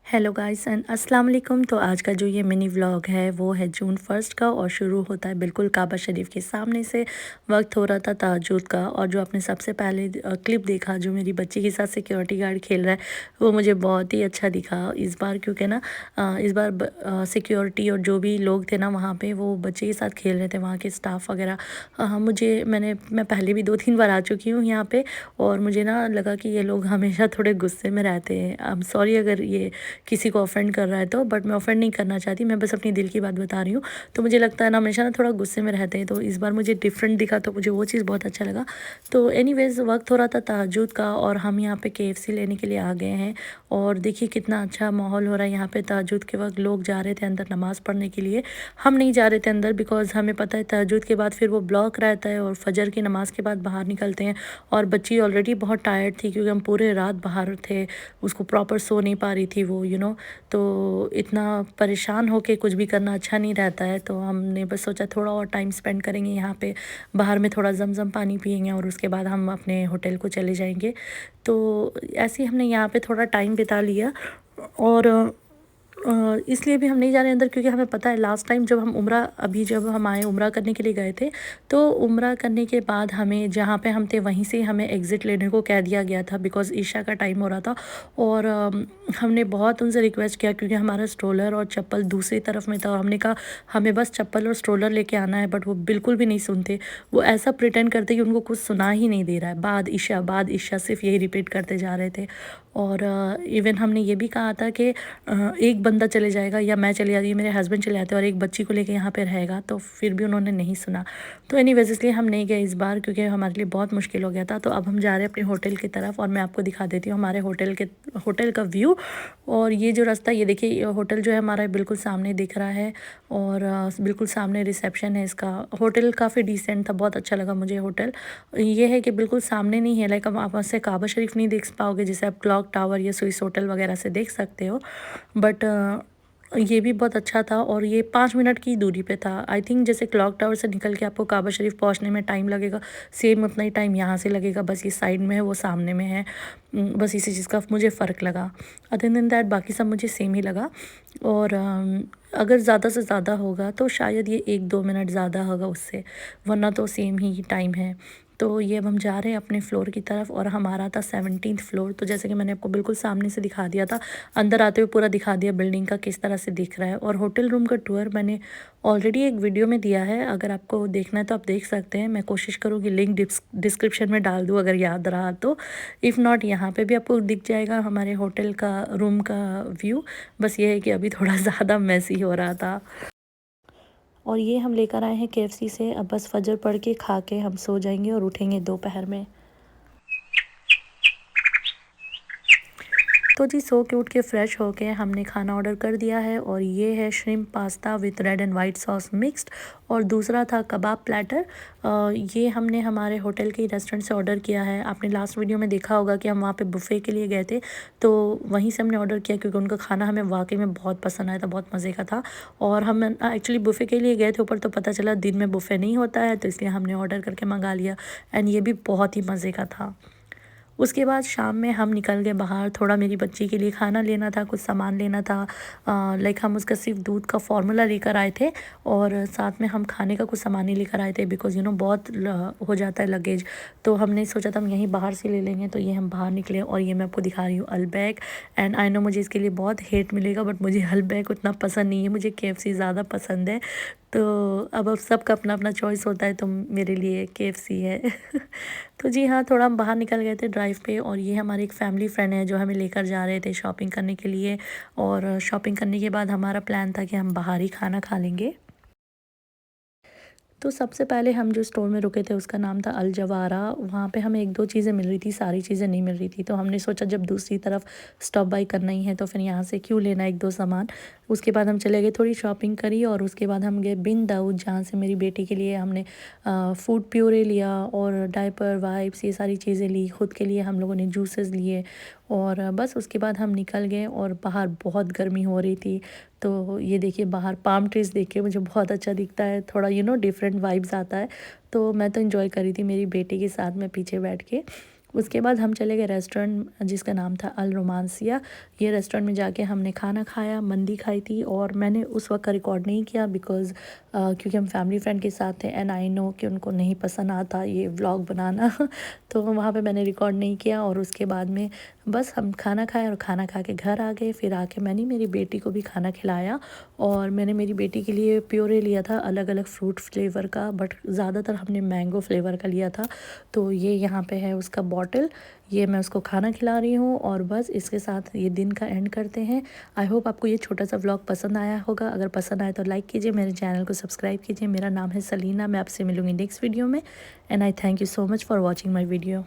Hello guys and अस्सलाम वालेकुम। तो आज का जो ये मिनी व्लॉग है वो है जून 1 का और शुरू होता है बिल्कुल काबा शरीफ के सामने से। वक्त हो रहा था तहज्जुद का और जो आपने सबसे पहले क्लिप देखा जो मेरी बच्ची के साथ सिक्योरिटी गार्ड खेल रहा है वो मुझे बहुत ही अच्छा दिखा इस बार, क्योंकि ना इस बार सिक्योरिटी और जो भी लोग थे ना वहाँ पे वो बच्चे के साथ खेल रहे थे, वहाँ के स्टाफ वगैरह। मैं पहले भी 2-3 बार आ चुकी हूँ यहाँ पे और मुझे ना लगा कि ये लोग हमेशा थोड़े गुस्से में रहते हैं। आई एम सॉरी अगर ये किसी को ऑफेंड कर रहा है तो, बट मैं ऑफेंड नहीं करना चाहती, मैं बस अपनी दिल की बात बता रही हूँ। तो मुझे लगता है ना हमेशा ना थोड़ा गुस्से में रहते हैं, तो इस बार मुझे डिफरेंट दिखा तो मुझे वो चीज़ बहुत अच्छा लगा। तो एनीवेज़ वक्त हो रहा था तहज्जुद का और हम यहाँ पे KFC लेने के लिए आ गए हैं और देखिए कितना अच्छा माहौल हो रहा है यहाँ पे। तहज्जुद के वक्त लोग जा रहे थे अंदर नमाज़ पढ़ने के लिए, हम नहीं जा रहे थे अंदर बिकॉज़ हमें पता है तहज्जुद के बाद फिर वो ब्लॉक रहता है और फजर की नमाज़ के बाद बाहर निकलते हैं। और बच्ची ऑलरेडी बहुत टायर्ड थी क्योंकि हम पूरे रात बाहर थे, उसको प्रॉपर सो नहीं पा रही थी वो तो इतना परेशान होके कुछ भी करना अच्छा नहीं रहता है। तो हमने बस सोचा थोड़ा और टाइम स्पेंड करेंगे यहाँ पे, बाहर में थोड़ा ज़मज़म पानी पिएंगे और उसके बाद हम अपने होटल को चले जाएंगे। तो ऐसे ही हमने यहाँ पे थोड़ा टाइम बिता लिया और इसलिए भी हम नहीं जा रहे अंदर क्योंकि हमें पता है लास्ट टाइम जब हम आए उम्रा करने के लिए गए थे, तो उम्रा करने के बाद हमें जहाँ पे हम थे वहीं से हमें एग्ज़िट लेने को कह दिया गया था बिकॉज़ ईशा का टाइम हो रहा था। और हमने बहुत उनसे रिक्वेस्ट किया क्योंकि हमारा स्ट्रोलर और चप्पल दूसरी तरफ में था और हमने कहा हमें बस चप्पल और स्ट्रोलर लेके आना है, बट वो बिल्कुल भी नहीं सुनते। वो ऐसा प्रिटेंड करते कि उनको कुछ सुना ही नहीं दे रहा है, बाद ईशा सिर्फ यही रिपीट करते जा रहे थे। और इवन हमने ये भी कहा था कि एक बंदा चले जाएगा या मैं चली जाती, मेरे हस्बैंड चले जाते और एक बच्ची को लेके यहाँ पे रहेगा, तो फिर भी उन्होंने नहीं सुना। तो एनीवेज़ इसलिए हम नहीं गए इस बार क्योंकि हमारे लिए बहुत मुश्किल हो गया था। तो अब हम जा रहे हैं अपने होटल की तरफ और मैं आपको दिखा देती हूँ हमारे होटल का व्यू। और ये जो रास्ता, ये देखिए ये होटल जो है हमारा बिल्कुल सामने दिख रहा है और बिल्कुल सामने रिसेप्शन है इसका। होटल काफ़ी डिसेंट था, बहुत अच्छा लगा मुझे होटल। ये है कि बिल्कुल सामने नहीं है, लाइक आप वहाँ से काबा शरीफ नहीं देख पाओगे जैसे आप क्लॉक टावर या स्विस होटल वगैरह से देख सकते हो, बट ये भी बहुत अच्छा था और ये 5 मिनट की दूरी पे था। आई थिंक जैसे क्लॉक टावर से निकल के आपको काबा शरीफ पहुंचने में टाइम लगेगा, सेम उतना ही टाइम यहाँ से लगेगा, बस ये साइड में है वो सामने में है। बस इसी चीज़ का मुझे फ़र्क लगा। अदर देन दैट बाकी सब मुझे सेम ही लगा। और अगर ज़्यादा से ज़्यादा होगा तो शायद ये 1-2 मिनट ज़्यादा होगा उससे, वरना तो सेम ही टाइम है। तो ये अब हम जा रहे हैं अपने फ्लोर की तरफ और हमारा था 17th फ्लोर। तो जैसे कि मैंने आपको बिल्कुल सामने से दिखा दिया था, अंदर आते हुए पूरा दिखा दिया बिल्डिंग का किस तरह से दिख रहा है। और होटल रूम का टूर मैंने ऑलरेडी एक वीडियो में दिया है, अगर आपको देखना है तो आप देख सकते हैं। मैं कोशिश करूँगी लिंक डिस्क्रिप्शन में डाल दूँ अगर याद रहा तो, इफ़ नॉट यहाँ पे भी आपको दिख जाएगा हमारे होटल का रूम का व्यू। बस ये है कि अभी थोड़ा ज़्यादा मैसी हो रहा था। और ये हम लेकर आए हैं KFC से, अब बस फजर पढ़ के खा के हम सो जाएंगे और उठेंगे दोपहर में। तो जी सो के उठ के फ़्रेश होके हमने खाना ऑर्डर कर दिया है और ये है shrimp pasta with red and white sauce mixed और दूसरा था कबाब प्लेटर। ये हमने हमारे होटल के रेस्टोरेंट से ऑर्डर किया है। आपने लास्ट वीडियो में देखा होगा कि हम वहाँ पे बुफ़े के लिए गए थे, तो वहीं से हमने ऑर्डर किया क्योंकि उनका खाना हमें वाकई में बहुत पसंद आया था, बहुत मज़े का था। और हम एक्चुअली बुफ़े के लिए गए थे ऊपर, तो पता चला दिन में बुफ़े नहीं होता है, तो इसलिए हमने ऑर्डर करके मंगा लिया एंड ये भी बहुत ही मज़े का था। उसके बाद शाम में हम निकल गए बाहर, थोड़ा मेरी बच्ची के लिए खाना लेना था, कुछ सामान लेना था। लाइक हम उसका सिर्फ दूध का फार्मूला लेकर आए थे और साथ में हम खाने का कुछ सामान नहीं लेकर आए थे बिकॉज़ बहुत हो जाता है लगेज। तो हमने सोचा था हम यहीं बाहर से ले लेंगे, तो ये हम बाहर निकले और ये मैं आपको दिखा रही हूँ अल्बैक। एंड आई नो मुझे इसके लिए बहुत हेट मिलेगा, बट मुझे अल्बैक उतना पसंद नहीं है, मुझे KFC ज़्यादा पसंद है। तो अब सबका अपना अपना चॉइस होता है, तो मेरे लिए KFC है। तो जी हाँ, थोड़ा हम बाहर निकल गए थे ड्राइव पे और ये हमारे एक फैमिली फ्रेंड है जो हमें लेकर जा रहे थे शॉपिंग करने के लिए। और शॉपिंग करने के बाद हमारा प्लान था कि हम बाहर ही खाना खा लेंगे। तो सबसे पहले हम जो स्टोर में रुके थे उसका नाम था अल जवारा। वहाँ पे हमें 1-2 चीज़ें मिल रही थी, सारी चीज़ें नहीं मिल रही थी, तो हमने सोचा जब दूसरी तरफ स्टॉप बाय करना ही है तो फिर यहाँ से क्यों लेना 1-2 सामान। उसके बाद हम चले गए, थोड़ी शॉपिंग करी और उसके बाद हम गए बिन दाऊद, जहाँ से मेरी बेटी के लिए हमने फूड प्योरे लिया और डायपर वाइप्स ये सारी चीज़ें ली। खुद के लिए हम लोगों ने जूसेस लिए और बस उसके बाद हम निकल गए और बाहर बहुत गर्मी हो रही थी। तो ये देखिए बाहर पाम ट्रीज़ देख के मुझे बहुत अच्छा दिखता है, थोड़ा डिफरेंट वाइब्स आता है। तो मैं तो एंजॉय कर रही थी मेरी बेटी के साथ में पीछे बैठ के। उसके बाद हम चले गए रेस्टोरेंट जिसका नाम था अल रोमांसिया। ये रेस्टोरेंट में जाके हमने खाना खाया, मंदी खाई थी, और मैंने उस वक्त का रिकॉर्ड नहीं किया बिकॉज़ क्योंकि हम फैमिली फ्रेंड के साथ थे एंड आई नो कि उनको नहीं पसंद आता ये व्लॉग बनाना तो वहाँ पे मैंने रिकॉर्ड नहीं किया। और उसके बाद में बस हम खाना खाया और खाना खा के घर आ गए। फिर आके मैंने मेरी बेटी को भी खाना खिलाया, और मैंने मेरी बेटी के लिए प्योरे लिया था अलग अलग फ्रूट फ्लेवर का, बट ज़्यादातर हमने मैंगो फ्लेवर का लिया था। तो ये यहाँ पे है उसका बॉटल, ये मैं उसको खाना खिला रही हूँ, और बस इसके साथ ये दिन का एंड करते हैं। आई होप आपको ये छोटा सा व्लॉग पसंद आया होगा। अगर पसंद आए तो लाइक कीजिए, मेरे चैनल को सब्सक्राइब कीजिए। मेरा नाम है सलीना, मैं आपसे मिलूँगी नेक्स्ट वीडियो में, and I thank you so much for watching my video.